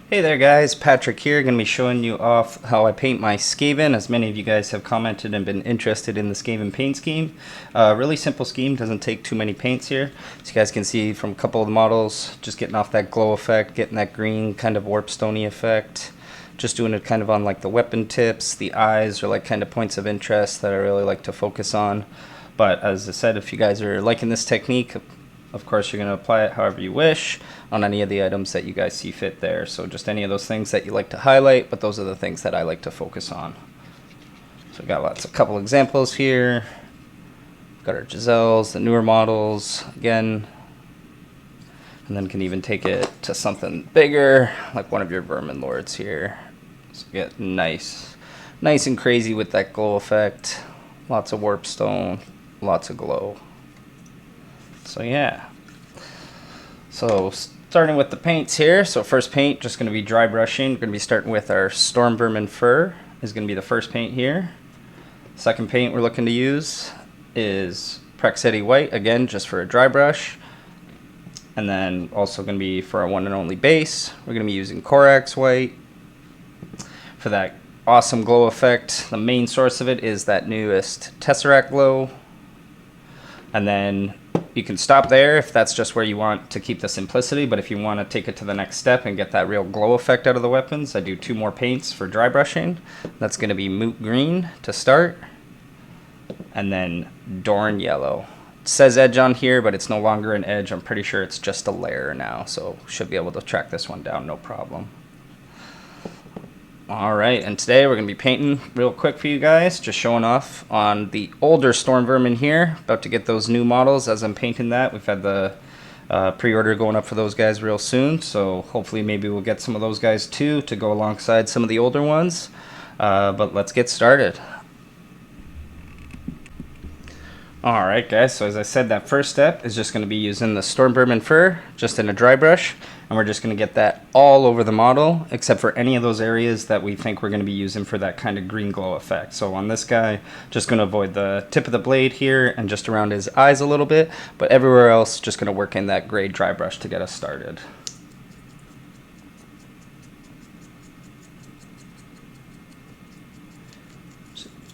Hey there guys, Patrick here, going to be showing you off how I paint my Skaven, as many of you guys have commented and been interested in the Skaven paint scheme. Really simple scheme, doesn't take too many paints here. As you guys can see from a couple of the models, just getting off that glow effect, getting that green kind of warpstone-y effect. Just doing it kind of on like the weapon tips, the eyes are like kind of points of interest that I really like to focus on. But as I said, if you guys are liking this technique, of course, you're going to apply it however you wish on any of the items that you guys see fit there. So just any of those things that you like to highlight, but those are the things that I like to focus on. So we got a couple examples here. Got our Giselles, the newer models, again. And then can even take it to something bigger, like one of your Vermin Lords here. So get nice and crazy with that glow effect. Lots of warpstone, lots of glow. So yeah, so starting with the paints here. So first paint, just going to be dry brushing. We're going to be starting with our Storm Vermin Fur is going to be the first paint here. Second paint we're looking to use is Praxetti White, again just for a dry brush. And then also going to be for our one and only base, we're going to be using Corax White. For that awesome glow effect, the main source of it is that newest Tesseract glow. And then you can stop there if that's just where you want to keep the simplicity, but if you want to take it to the next step and get that real glow effect out of the weapons, I do two more paints for dry brushing. That's going to be Moot Green to start, and then Dorne Yellow. It says edge on here, but it's no longer an edge. I'm pretty sure it's just a layer now, so should be able to track this one down no problem. Alright, and today we're going to be painting real quick for you guys, just showing off on the older Storm Vermin here. About to get those new models as I'm painting that. We've had the pre-order going up for those guys real soon, so hopefully maybe we'll get some of those guys too to go alongside some of the older ones. But let's get started. Alright guys, so as I said, that first step is just going to be using the Storm Vermin Fur just in a dry brush, and we're just going to get that all over the model except for any of those areas that we think we're going to be using for that kind of green glow effect. So on this guy, just going to avoid the tip of the blade here and just around his eyes a little bit, but everywhere else just going to work in that gray dry brush to get us started.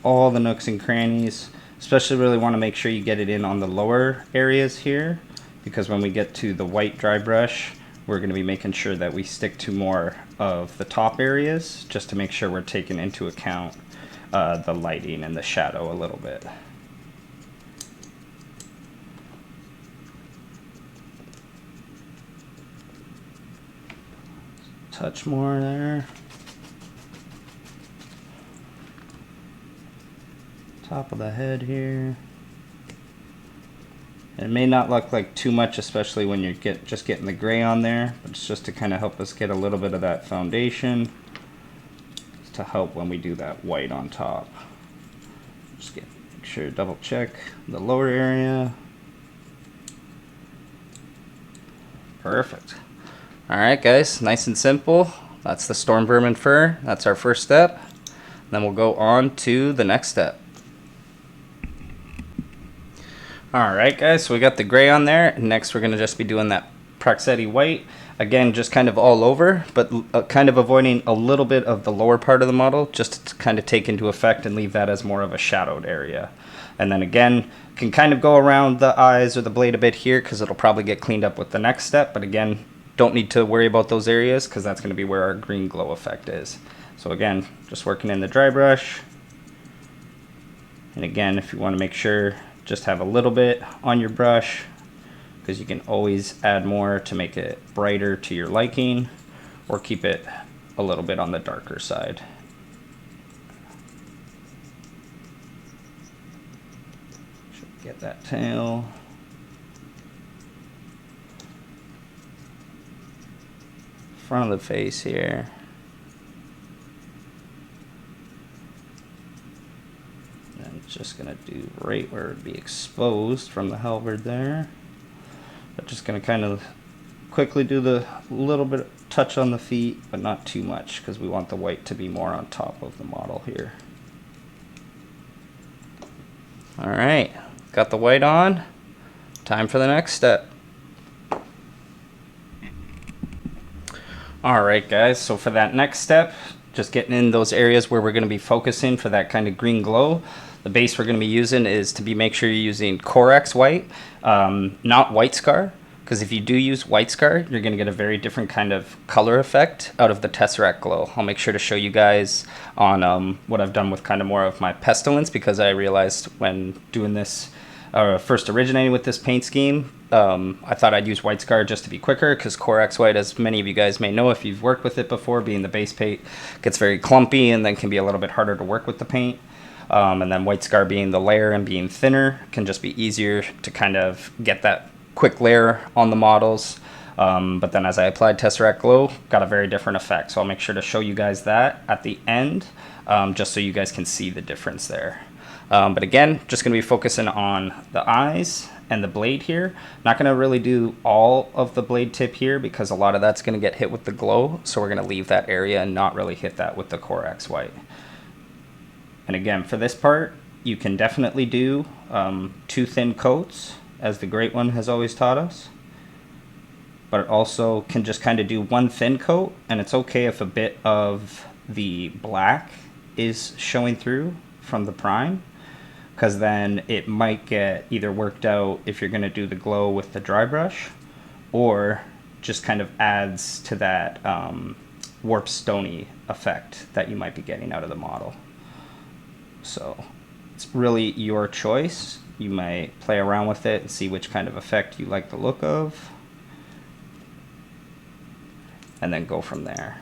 All the nooks and crannies. Especially really want to make sure you get it in on the lower areas here, because when we get to the white dry brush, we're going to be making sure that we stick to more of the top areas, just to make sure we're taking into account the lighting and the shadow a little bit. Touch more there. Top of the head here. It may not look like too much, especially when you're just getting the gray on there, but it's just to kind of help us get a little bit of that foundation to help when we do that white on top. Just make sure to double check the lower area. Perfect. Alright guys, nice and simple. That's the Storm Vermin Fur. That's our first step. Then we'll go on to the next step. Alright guys, so we got the gray on there, and next we're going to just be doing that Praxetti White. Again, just kind of all over, but kind of avoiding a little bit of the lower part of the model, just to kind of take into effect and leave that as more of a shadowed area. And then again, can kind of go around the eyes or the blade a bit here, because it'll probably get cleaned up with the next step, but again, don't need to worry about those areas, because that's going to be where our green glow effect is. So again, just working in the dry brush. And again, if you want to make sure, just have a little bit on your brush, because you can always add more to make it brighter to your liking, or keep it a little bit on the darker side. Should get that tail. Front of the face here. Just gonna do right where it would be exposed from the halberd there, but just gonna kind of quickly do the little bit of touch on the feet, but not too much, because we want the white to be more on top of the model here. All right, got the white on. Time for the next step. Alright guys, so for that next step, just getting in those areas where we're going to be focusing for that kind of green glow. The base we're going to be using is to make sure you're using Corex white, not white scar, because if you do use white scar, you're going to get a very different kind of color effect out of the Tesseract glow. I'll make sure to show you guys on what I've done with kind of more of my pestilence, because I realized when doing this, first originating with this paint scheme, I thought I'd use white scar just to be quicker, because Corex white, as many of you guys may know if you've worked with it before, being the base paint, gets very clumpy and then can be a little bit harder to work with the paint. And then white scar being the layer and being thinner can just be easier to kind of get that quick layer on the models. But then as I applied Tesseract glow, got a very different effect. So I'll make sure to show you guys that at the end, just so you guys can see the difference there. But again, just going to be focusing on the eyes and the blade here. Not going to really do all of the blade tip here because a lot of that's going to get hit with the glow. So we're going to leave that area and not really hit that with the Corex white. And again, for this part, you can definitely do 2 thin coats, as the Great One has always taught us. But it also can just kind of do 1 thin coat, and it's okay if a bit of the black is showing through from the prime, because then it might get either worked out if you're going to do the glow with the dry brush, or just kind of adds to that warp stony effect that you might be getting out of the model. So it's really your choice. You might play around with it and see which kind of effect you like the look of, and then go from there.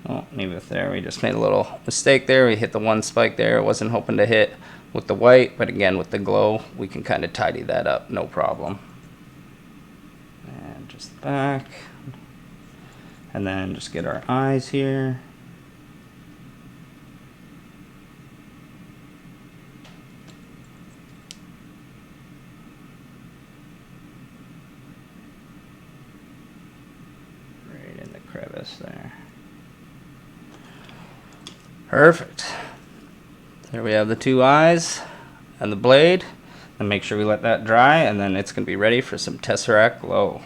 Oh, leave it there. We just made a little mistake there. We hit the 1 spike there. I wasn't hoping to hit with the white, but again, with the glow, we can kind of tidy that up, no problem. And just back. And then just get our eyes here. Right in the crevice there. Perfect. There we have the 2 eyes and the blade. And make sure we let that dry, and then it's going to be ready for some Tesseract glow.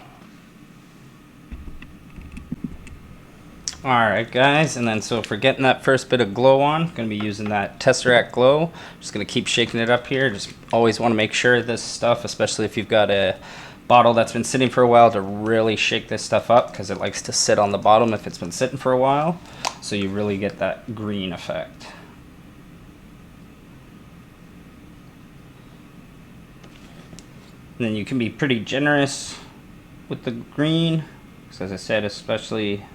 Alright guys, and then so for getting that first bit of glow on, I'm going to be using that Tesseract glow. Just going to keep shaking it up here. Just always want to make sure this stuff, especially if you've got a bottle that's been sitting for a while, to really shake this stuff up, because it likes to sit on the bottom if it's been sitting for a while. So you really get that green effect. And then you can be pretty generous with the green, because as I said, especially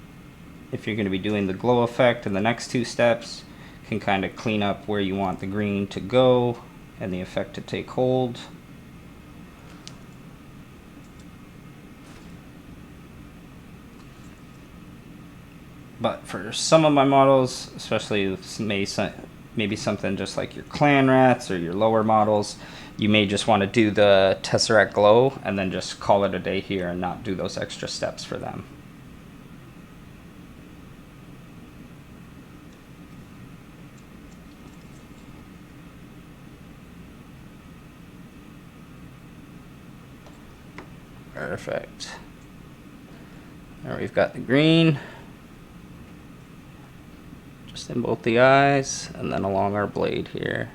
if you're going to be doing the glow effect in the next 2 steps, can kind of clean up where you want the green to go and the effect to take hold. But for some of my models, especially maybe something just like your clan rats or your lower models, you may just want to do the Tesseract glow and then just call it a day here and not do those extra steps for them. Perfect. There we've got the green. Just in both the eyes and then along our blade here.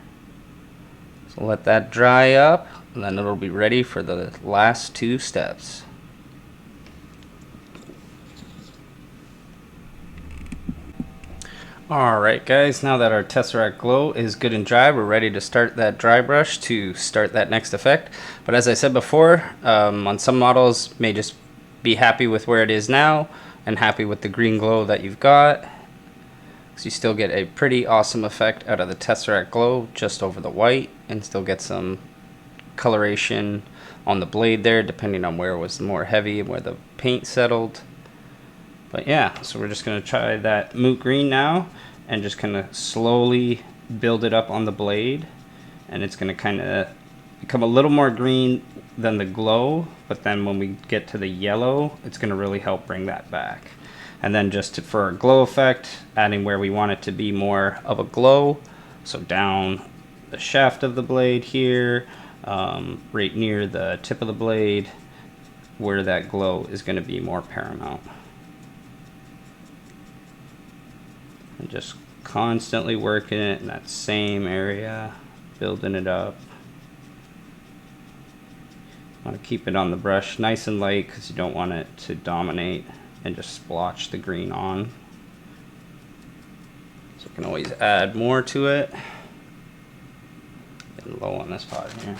So let that dry up, and then it'll be ready for the last 2 steps. Alright guys, now that our Tesseract glow is good and dry, we're ready to start that dry brush to start that next effect. But as I said before, on some models may just be happy with where it is now and happy with the green glow that you've got. So you still get a pretty awesome effect out of the Tesseract glow just over the white, and still get some coloration on the blade there depending on where it was more heavy and where the paint settled. But yeah, so we're just going to try that moot green now and just kind of slowly build it up on the blade, and it's going to kind of become a little more green than the glow, but then when we get to the yellow, it's going to really help bring that back. And then just for a glow effect, adding where we want it to be more of a glow. So down the shaft of the blade here, right near the tip of the blade, where that glow is going to be more paramount. And just constantly working it in that same area, building it up. Want to keep it on the brush nice and light because you don't want it to dominate and just splotch the green on. So you can always add more to it. Getting low on this pot here.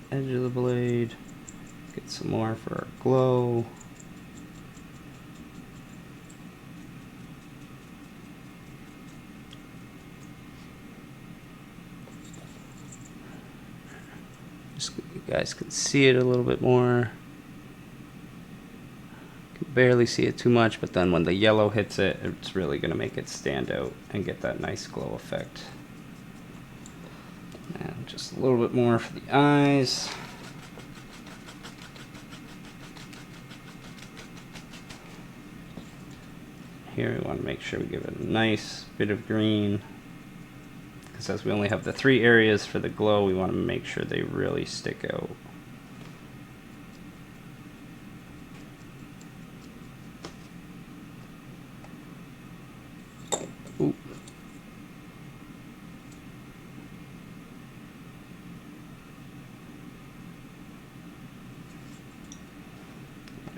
Edge of the blade, get some more for our glow. Just so you guys can see it a little bit more. You can barely see it too much, but then when the yellow hits it, it's really going to make it stand out and get that nice glow effect. And just a little bit more for the eyes. Here we want to make sure we give it a nice bit of green, because as we only have the 3 areas for the glow, we want to make sure they really stick out. Ooh.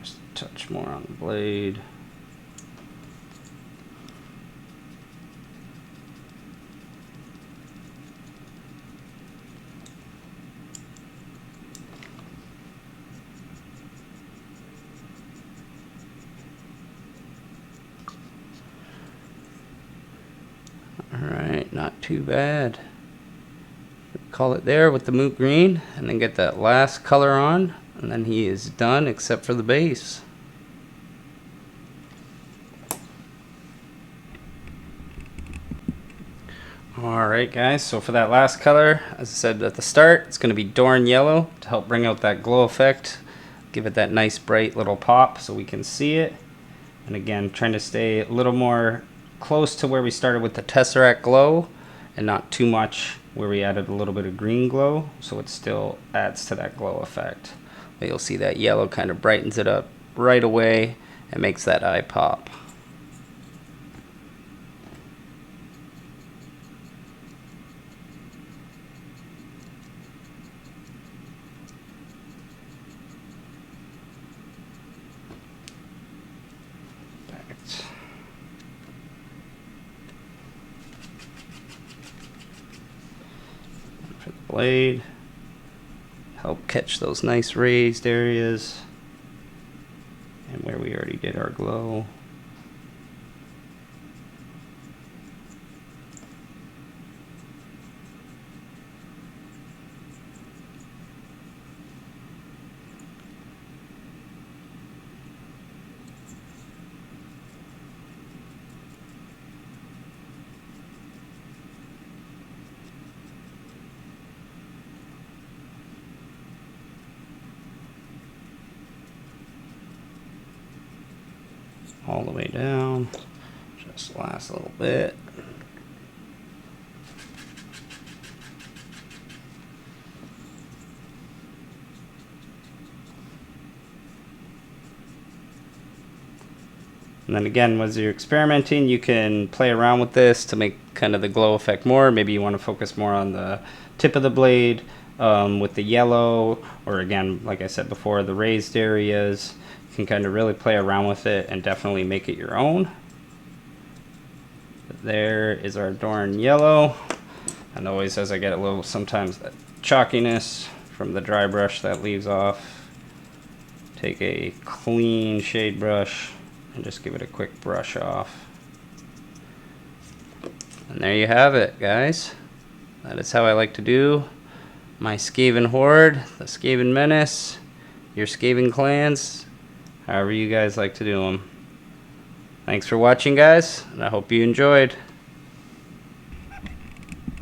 Just a touch more on the blade. Alright, not too bad. Call it there with the moot green, and then get that last color on, and then he is done except for the base. Alright guys, so for that last color, as I said at the start, it's going to be Dorne yellow to help bring out that glow effect. Give it that nice bright little pop so we can see it. And again, trying to stay a little more close to where we started with the Tesseract glow, and not too much where we added a little bit of green glow, so it still adds to that glow effect. But you'll see that yellow kind of brightens it up right away and makes that eye pop. For the blade, help catch those nice raised areas and where we already did our glow. All the way down, just last little bit. And then again, as you're experimenting, you can play around with this to make kind of the glow effect more. Maybe you want to focus more on the tip of the blade with the yellow, or again, like I said before, the raised areas. You can kind of really play around with it and definitely make it your own. But there is our Dorne yellow. And always, as I get a little, sometimes that chalkiness from the dry brush that leaves off, take a clean shade brush and just give it a quick brush off. And there you have it, guys. That is how I like to do my Skaven Horde, the Skaven Menace, your Skaven clans, however you guys like to do them. Thanks for watching, guys, and I hope you enjoyed.